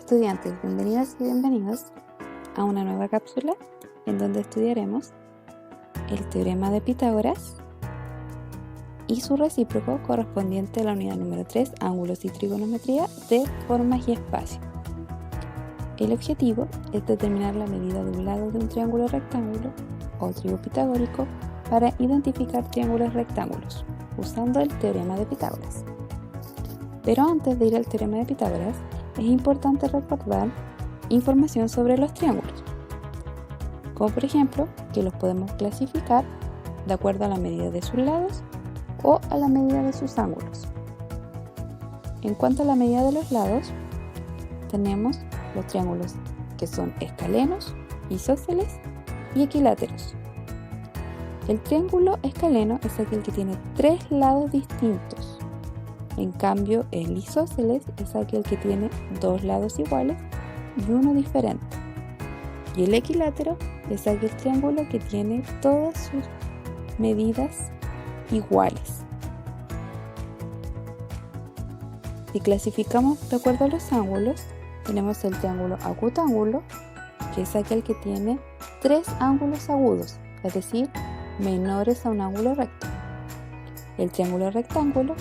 Estudiantes, bienvenidas y bienvenidos a una nueva cápsula en donde estudiaremos el teorema de Pitágoras y su recíproco correspondiente a la unidad número 3, ángulos y trigonometría de formas y espacio. El objetivo es determinar la medida de un lado de un triángulo rectángulo o trigo pitagórico para identificar triángulos rectángulos usando el teorema de Pitágoras. Pero antes de ir al teorema de Pitágoras, es importante recordar información sobre los triángulos, como por ejemplo que los podemos clasificar de acuerdo a la medida de sus lados o a la medida de sus ángulos. En cuanto a la medida de los lados, tenemos los triángulos que son escalenos, isósceles y equiláteros. El triángulo escaleno es aquel que tiene tres lados distintos. En cambio, el isósceles es aquel que tiene dos lados iguales y uno diferente. Y el equilátero es aquel triángulo que tiene todas sus medidas iguales. Si clasificamos de acuerdo a los ángulos, tenemos el triángulo acutángulo, que es aquel que tiene tres ángulos agudos, es decir, menores a un ángulo recto. El triángulo rectángulo,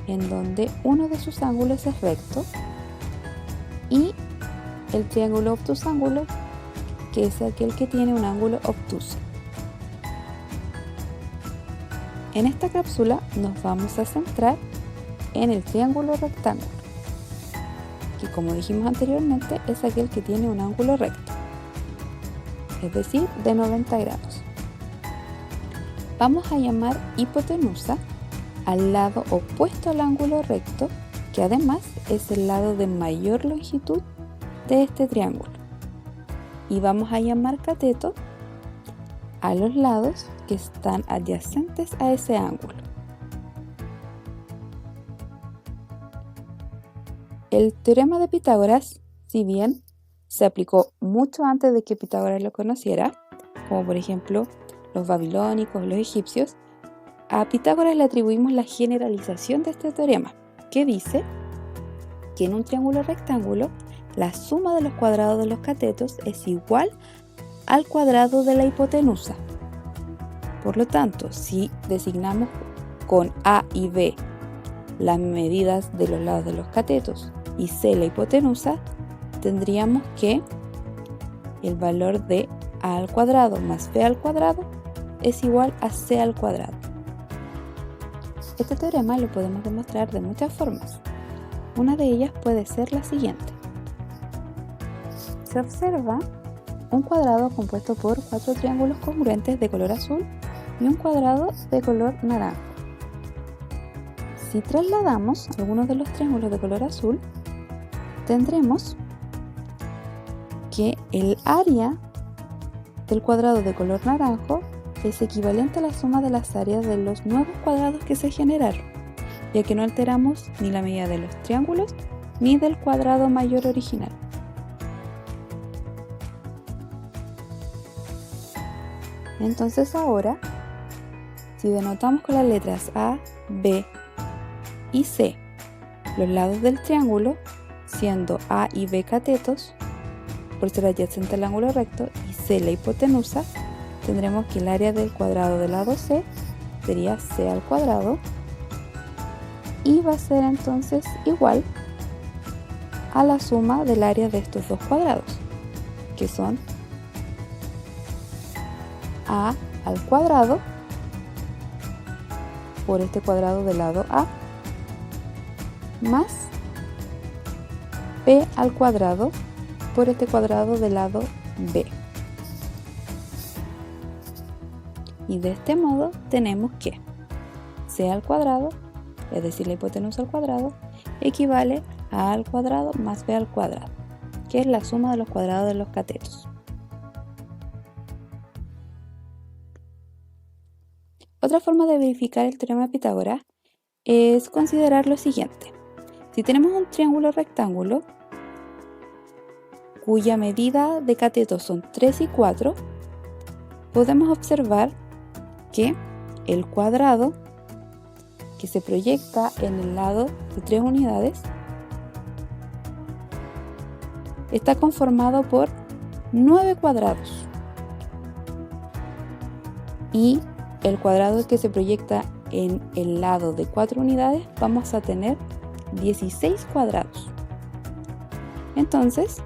en donde uno de sus ángulos es recto, y el triángulo obtusángulo, que es aquel que tiene un ángulo obtuso. En esta cápsula nos vamos a centrar en el triángulo rectángulo, que como dijimos anteriormente es aquel que tiene un ángulo recto, es decir, de 90 grados. Vamos a llamar hipotenusa al lado opuesto al ángulo recto, que además es el lado de mayor longitud de este triángulo. Y vamos a llamar cateto a los lados que están adyacentes a ese ángulo. El teorema de Pitágoras, si bien se aplicó mucho antes de que Pitágoras lo conociera, como por ejemplo los babilónicos, los egipcios, a Pitágoras le atribuimos la generalización de este teorema, que dice que en un triángulo rectángulo la suma de los cuadrados de los catetos es igual al cuadrado de la hipotenusa. Por lo tanto, si designamos con A y B las medidas de los lados de los catetos y C la hipotenusa, tendríamos que el valor de A al cuadrado más B al cuadrado es igual a C al cuadrado. Este teorema lo podemos demostrar de muchas formas. Una de ellas puede ser la siguiente. Se observa un cuadrado compuesto por cuatro triángulos congruentes de color azul y un cuadrado de color naranja. Si trasladamos algunos de los triángulos de color azul, tendremos que el área del cuadrado de color naranjo es equivalente a la suma de las áreas de los nuevos cuadrados que se generaron, ya que no alteramos ni la medida de los triángulos ni del cuadrado mayor original. Entonces ahora, si denotamos con las letras A, B y C los lados del triángulo, siendo A y B catetos, por ser adyacente al ángulo recto, y C la hipotenusa, tendremos que el área del cuadrado del lado C sería C al cuadrado y va a ser entonces igual a la suma del área de estos dos cuadrados, que son A al cuadrado por este cuadrado del lado A más B al cuadrado por este cuadrado del lado B. Y de este modo tenemos que C al cuadrado, es decir, la hipotenusa al cuadrado, equivale a A al cuadrado más B al cuadrado, que es la suma de los cuadrados de los catetos. Otra forma de verificar el teorema de Pitágoras es considerar lo siguiente. Si tenemos un triángulo rectángulo cuya medida de catetos son 3 y 4, podemos observar que el cuadrado que se proyecta en el lado de 3 unidades está conformado por 9 cuadrados. Y el cuadrado que se proyecta en el lado de 4 unidades, vamos a tener 16 cuadrados. Entonces,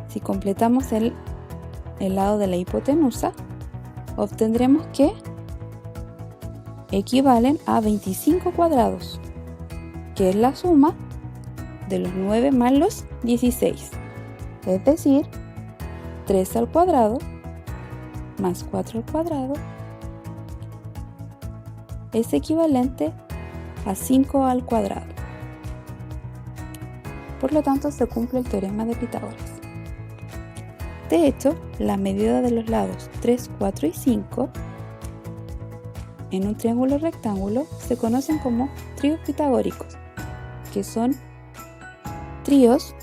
si completamos el lado de la hipotenusa, obtendremos que equivalen a 25 cuadrados, que es la suma de los 9 más los 16, es decir, 3 al cuadrado más 4 al cuadrado es equivalente a 5 al cuadrado. Por lo tanto, se cumple el teorema de Pitágoras. De hecho, la medida de los lados 3, 4 y 5 en un triángulo rectángulo se conocen como tríos pitagóricos, que son tríos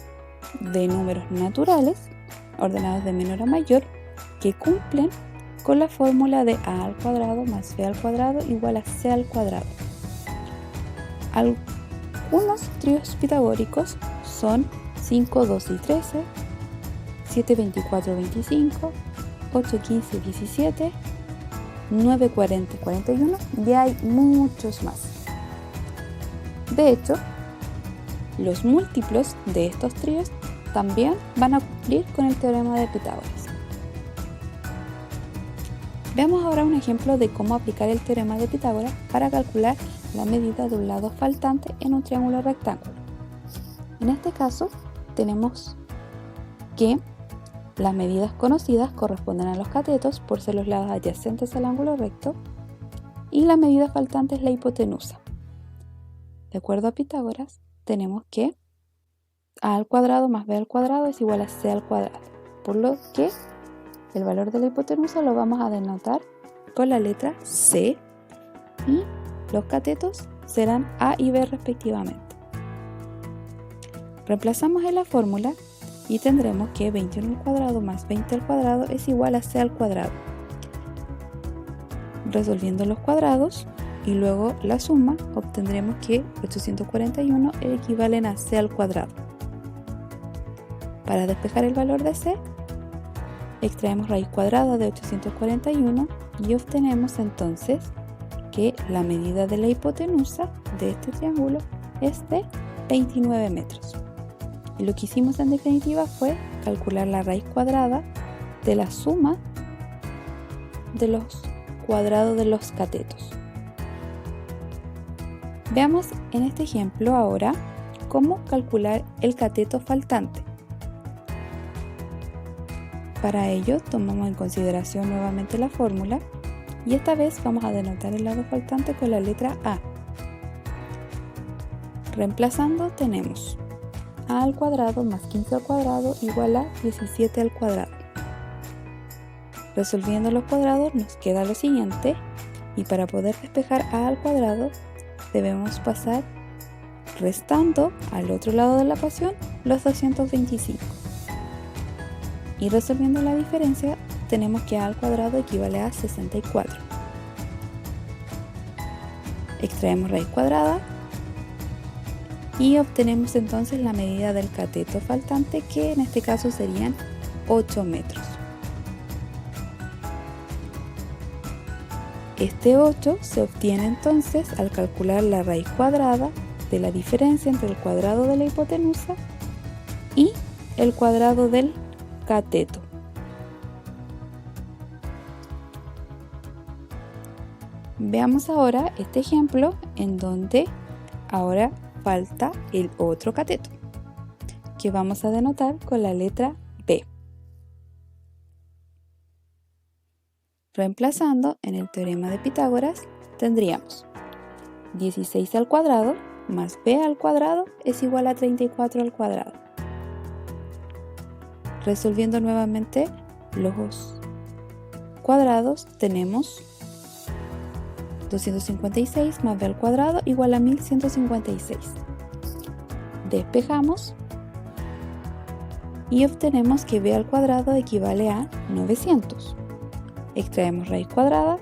de números naturales ordenados de menor a mayor que cumplen con la fórmula de a al cuadrado más b al cuadrado igual a c al cuadrado. Algunos tríos pitagóricos son 5, 2 y 13, 7, 24, 25, 8, 15, 17, 9, 40 y 41, y hay muchos más. De hecho, los múltiplos de estos tríos también van a cumplir con el teorema de Pitágoras. Veamos ahora un ejemplo de cómo aplicar el teorema de Pitágoras para calcular la medida de un lado faltante en un triángulo rectángulo. En este caso, tenemos que las medidas conocidas corresponden a los catetos por ser los lados adyacentes al ángulo recto y la medida faltante es la hipotenusa. De acuerdo a Pitágoras, tenemos que a al cuadrado más b al cuadrado es igual a c al cuadrado, por lo que el valor de la hipotenusa lo vamos a denotar con la letra C y los catetos serán a y b respectivamente. Reemplazamos en la fórmula y tendremos que 21 al cuadrado más 20 al cuadrado es igual a c al cuadrado. Resolviendo los cuadrados y luego la suma, obtendremos que 841 equivalen a c al cuadrado. Para despejar el valor de c, extraemos raíz cuadrada de 841 y obtenemos entonces que la medida de la hipotenusa de este triángulo es de 29 metros. Y lo que hicimos en definitiva fue calcular la raíz cuadrada de la suma de los cuadrados de los catetos. Veamos en este ejemplo ahora cómo calcular el cateto faltante. Para ello tomamos en consideración nuevamente la fórmula y esta vez vamos a denotar el lado faltante con la letra A. Reemplazando tenemos a al cuadrado más 15 al cuadrado igual a 17 al cuadrado. Resolviendo los cuadrados nos queda lo siguiente y para poder despejar a al cuadrado debemos pasar restando al otro lado de la ecuación los 225. Y resolviendo la diferencia tenemos que a al cuadrado equivale a 64. Extraemos raíz cuadrada y obtenemos entonces la medida del cateto faltante, que en este caso serían 8 metros. Este 8 se obtiene entonces al calcular la raíz cuadrada de la diferencia entre el cuadrado de la hipotenusa y el cuadrado del cateto. Veamos ahora este ejemplo en donde ahora falta el otro cateto, que vamos a denotar con la letra B. Reemplazando en el teorema de Pitágoras tendríamos 16 al cuadrado más b al cuadrado es igual a 34 al cuadrado. Resolviendo nuevamente los cuadrados tenemos 256 más b al cuadrado igual a 1156. Despejamos y obtenemos que b al cuadrado equivale a 900. Extraemos raíz cuadrada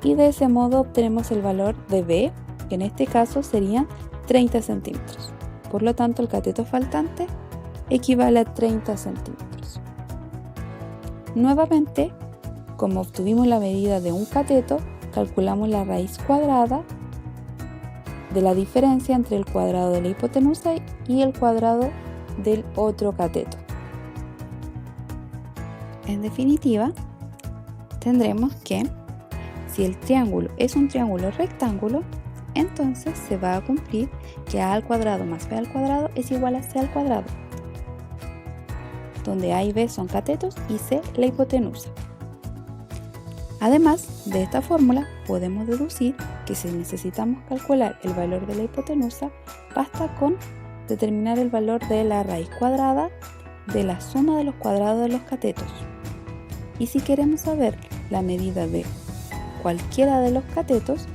y de ese modo obtenemos el valor de b, que en este caso serían 30 centímetros. Por lo tanto, el cateto faltante equivale a 30 centímetros. Nuevamente, como obtuvimos la medida de un cateto, calculamos la raíz cuadrada de la diferencia entre el cuadrado de la hipotenusa y el cuadrado del otro cateto. En definitiva, tendremos que si el triángulo es un triángulo rectángulo, entonces se va a cumplir que a al cuadrado más b al cuadrado es igual a c al cuadrado, donde a y b son catetos y c la hipotenusa. Además de esta fórmula, podemos deducir que si necesitamos calcular el valor de la hipotenusa, basta con determinar el valor de la raíz cuadrada de la suma de los cuadrados de los catetos. Y si queremos saber la medida de cualquiera de los catetos,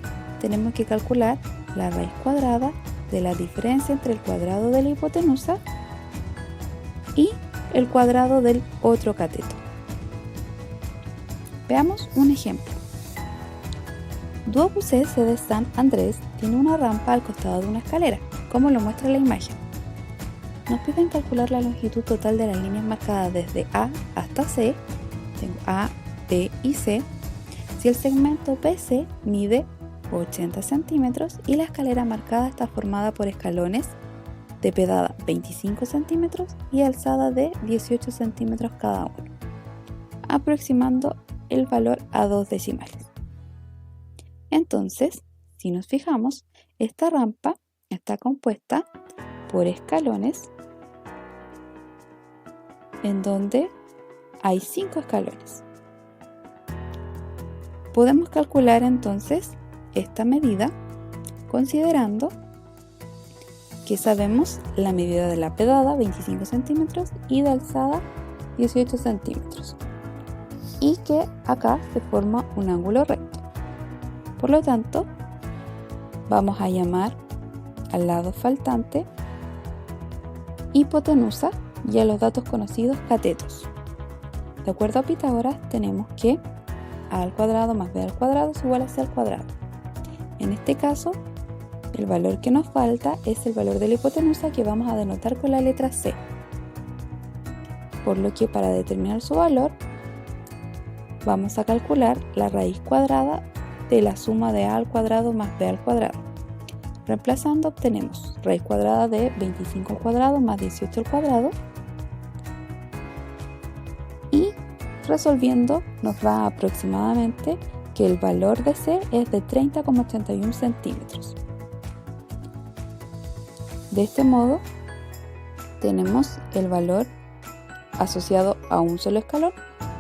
tenemos que calcular la raíz cuadrada de la diferencia entre el cuadrado de la hipotenusa y el cuadrado del otro cateto. Veamos un ejemplo. Duobucé de San Andrés tiene una rampa al costado de una escalera, como lo muestra la imagen. Nos piden calcular la longitud total de las líneas marcadas desde A hasta C, tengo A, B y C, si el segmento BC mide 80 centímetros y la escalera marcada está formada por escalones de pedada 25 centímetros y alzada de 18 centímetros cada uno, aproximando el valor a 2 decimales. Entonces, si nos fijamos, esta rampa está compuesta por escalones en donde hay 5 escalones. Podemos calcular entonces esta medida considerando que sabemos la medida de la pedada 25 centímetros y de alzada 18 centímetros y que acá se forma un ángulo recto. Por lo tanto, vamos a llamar al lado faltante hipotenusa y a los datos conocidos catetos. De acuerdo a Pitágoras, tenemos que a al cuadrado más b al cuadrado es igual a c al cuadrado. En este caso, el valor que nos falta es el valor de la hipotenusa que vamos a denotar con la letra c. Por lo que para determinar su valor, vamos a calcular la raíz cuadrada de la suma de a al cuadrado más b al cuadrado. Reemplazando obtenemos raíz cuadrada de 25 al cuadrado más 18 al cuadrado y resolviendo nos da aproximadamente que el valor de C es de 30,81 centímetros. De este modo tenemos el valor asociado a un solo escalón,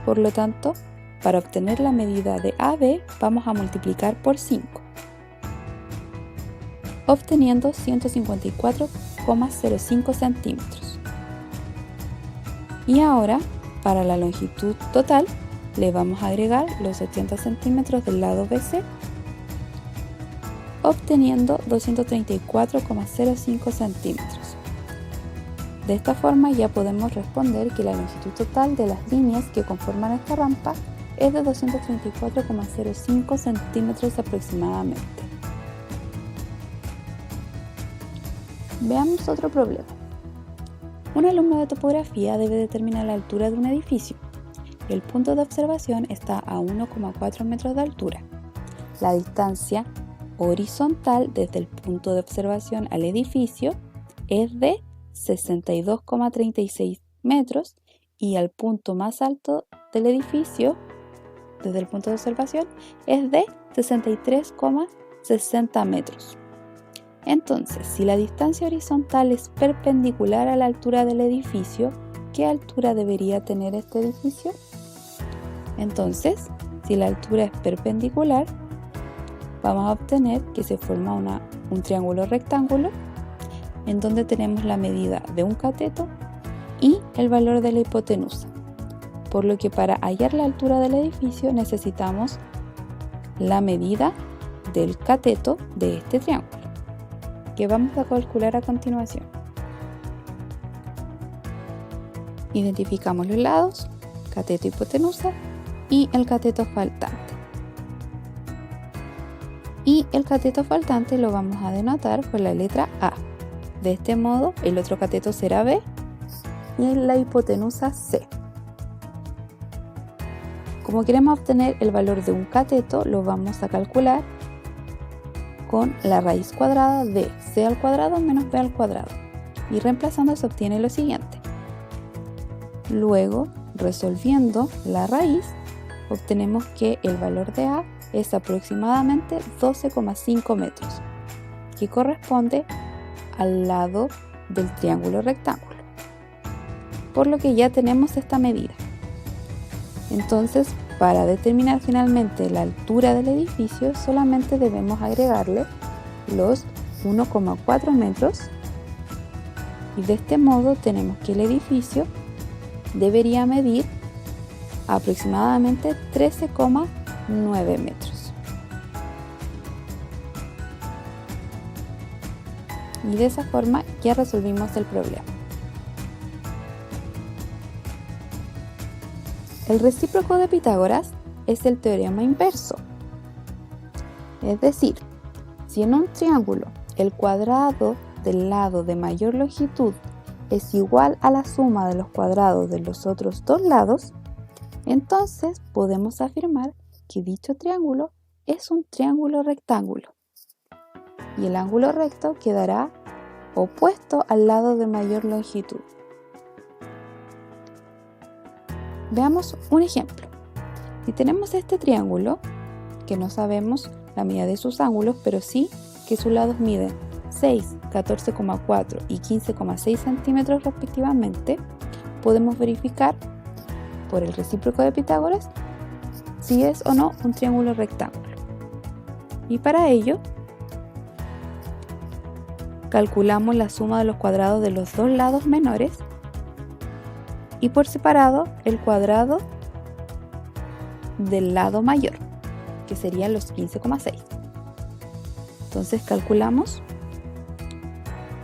por lo tanto para obtener la medida de AB vamos a multiplicar por 5, obteniendo 154,05 centímetros. Y ahora, para la longitud total, le vamos a agregar los 80 centímetros del lado BC, obteniendo 234,05 centímetros. De esta forma ya podemos responder que la longitud total de las líneas que conforman esta rampa es de 234,05 centímetros aproximadamente. Veamos otro problema. Un alumno de topografía debe determinar la altura de un edificio. El punto de observación está a 1,4 metros de altura. La distancia horizontal desde el punto de observación al edificio es de 62,36 metros y al punto más alto del edificio desde el punto de observación es de 63,60 metros. Entonces, si la distancia horizontal es perpendicular a la altura del edificio, ¿qué altura debería tener este edificio? Entonces, si la altura es perpendicular, vamos a obtener que se forma un triángulo rectángulo en donde tenemos la medida de un cateto y el valor de la hipotenusa. Por lo que para hallar la altura del edificio necesitamos la medida del cateto de este triángulo, que vamos a calcular a continuación. Identificamos los lados, cateto, hipotenusa y el cateto faltante. Y el cateto faltante lo vamos a denotar con la letra A, De este modo, el otro cateto será B y la hipotenusa C. Como queremos obtener el valor de un cateto, lo vamos a calcular con la raíz cuadrada de C al cuadrado menos B al cuadrado. Y reemplazando se obtiene lo siguiente. Luego, resolviendo la raíz, obtenemos que el valor de A es aproximadamente 12,5 metros, que corresponde al lado del triángulo rectángulo, por lo que ya tenemos esta medida. Entonces, para determinar finalmente la altura del edificio, solamente debemos agregarle los 1,4 metros y de este modo tenemos que el edificio debería medir aproximadamente 13,9 metros. Y de esa forma ya resolvimos el problema. El recíproco de Pitágoras es el teorema inverso. Es decir, si en un triángulo el cuadrado del lado de mayor longitud es igual a la suma de los cuadrados de los otros dos lados, entonces podemos afirmar que dicho triángulo es un triángulo rectángulo. Y el ángulo recto quedará opuesto al lado de mayor longitud. Veamos un ejemplo. Si tenemos este triángulo, que no sabemos la medida de sus ángulos, pero sí que sus lados miden 6, 14,4 y 15,6 centímetros respectivamente, podemos verificar por el recíproco de Pitágoras si es o no un triángulo rectángulo. Y para ello, calculamos la suma de los cuadrados de los dos lados menores y por separado el cuadrado del lado mayor, que serían los 15,6. Entonces calculamos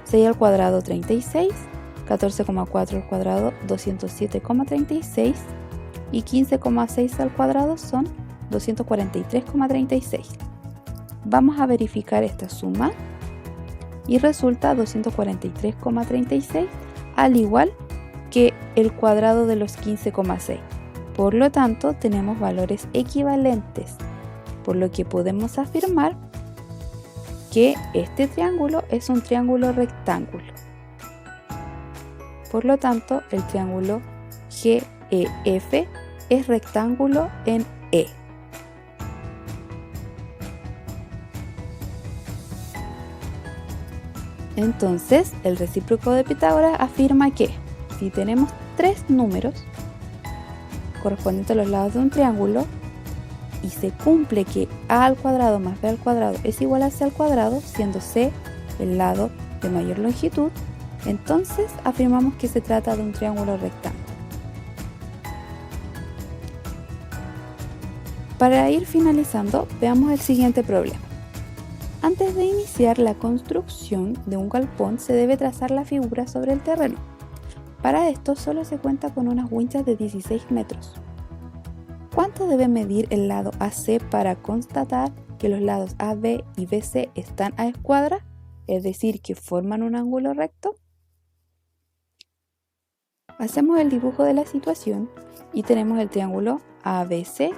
6 al cuadrado 36, 14,4 al cuadrado 207,36 y 15,6 al cuadrado son 243,36. Vamos a verificar esta suma y resulta 243,36 al igual que el cuadrado de los 15,6. Por lo tanto, tenemos valores equivalentes, por lo que podemos afirmar que este triángulo es un triángulo rectángulo. Por lo tanto, el triángulo GEF es rectángulo en E. Entonces, el recíproco de Pitágoras afirma que si tenemos tres números correspondientes a los lados de un triángulo y se cumple que a al cuadrado más b al cuadrado es igual a c al cuadrado, siendo c el lado de mayor longitud, entonces afirmamos que se trata de un triángulo rectángulo. Para ir finalizando, veamos el siguiente problema. Antes de iniciar la construcción de un galpón se debe trazar la figura sobre el terreno. Para esto solo se cuenta con unas winchas de 16 metros. ¿Cuánto debe medir el lado AC para constatar que los lados AB y BC están a escuadra, es decir, que forman un ángulo recto? Hacemos el dibujo de la situación y tenemos el triángulo ABC,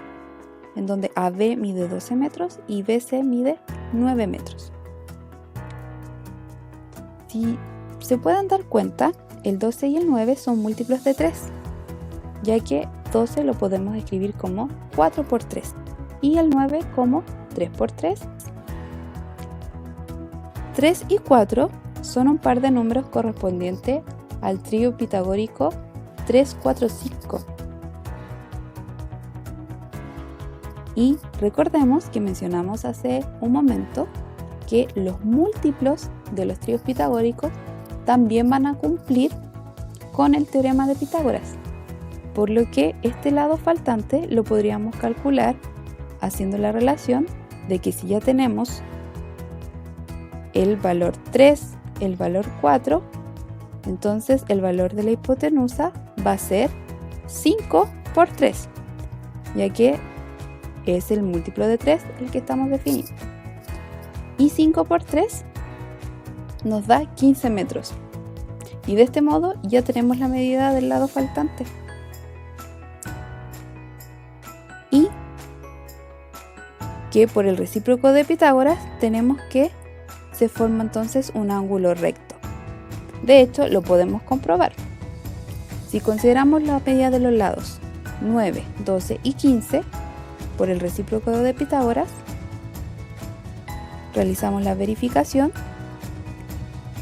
en donde AB mide 12 metros y BC mide 9 metros. Si se pueden dar cuenta, el 12 y el 9 son múltiplos de 3, ya que 12 lo podemos escribir como 4 por 3 y el 9 como 3 por 3. 3 y 4 son un par de números correspondientes al trío pitagórico 3, 4, 5. Y recordemos que mencionamos hace un momento que los múltiplos de los tríos pitagóricos también van a cumplir con el teorema de Pitágoras, por lo que este lado faltante lo podríamos calcular haciendo la relación de que si ya tenemos el valor 3, el valor 4, entonces el valor de la hipotenusa va a ser 5 por 3, ya que es el múltiplo de 3 el que estamos definiendo. Y 5 por 3 nos da 15 metros. Y de este modo ya tenemos la medida del lado faltante. Y que por el recíproco de Pitágoras tenemos que se forma entonces un ángulo recto. De hecho, lo podemos comprobar. Si consideramos la medida de los lados 9, 12 y 15 por el recíproco de Pitágoras, realizamos la verificación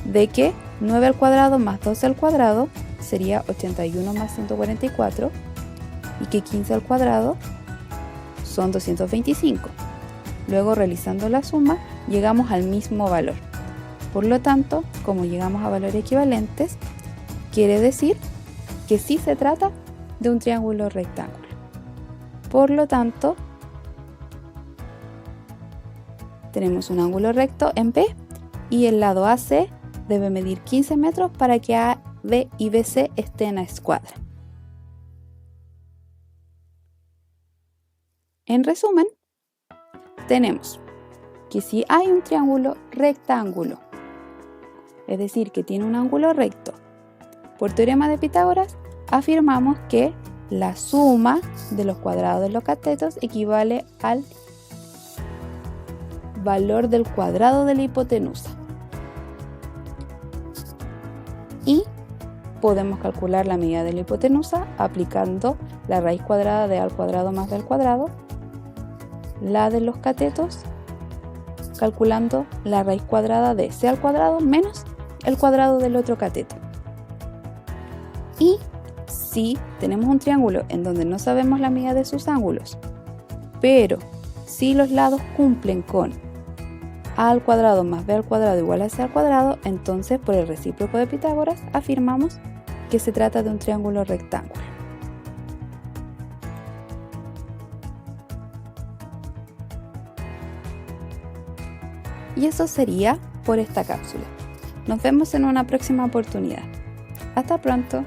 de que 9 al cuadrado más 12 al cuadrado sería 81 más 144 y que 15 al cuadrado son 225. Luego, realizando la suma, llegamos al mismo valor. Por lo tanto, como llegamos a valores equivalentes, quiere decir que sí se trata de un triángulo rectángulo. Por lo tanto, tenemos un ángulo recto en B y el lado AC debe medir 15 metros para que AD y BC estén a escuadra. En resumen, tenemos que si hay un triángulo rectángulo, es decir, que tiene un ángulo recto, por teorema de Pitágoras afirmamos que la suma de los cuadrados de los catetos equivale al valor del cuadrado de la hipotenusa. Y podemos calcular la medida de la hipotenusa aplicando la raíz cuadrada de a al cuadrado más b al cuadrado, la de los catetos calculando la raíz cuadrada de c al cuadrado menos el cuadrado del otro cateto. Y si tenemos un triángulo en donde no sabemos la medida de sus ángulos, pero si los lados cumplen con a al cuadrado más b al cuadrado igual a c al cuadrado, entonces por el recíproco de Pitágoras afirmamos que se trata de un triángulo rectángulo. Y eso sería por esta cápsula. Nos vemos en una próxima oportunidad. Hasta pronto.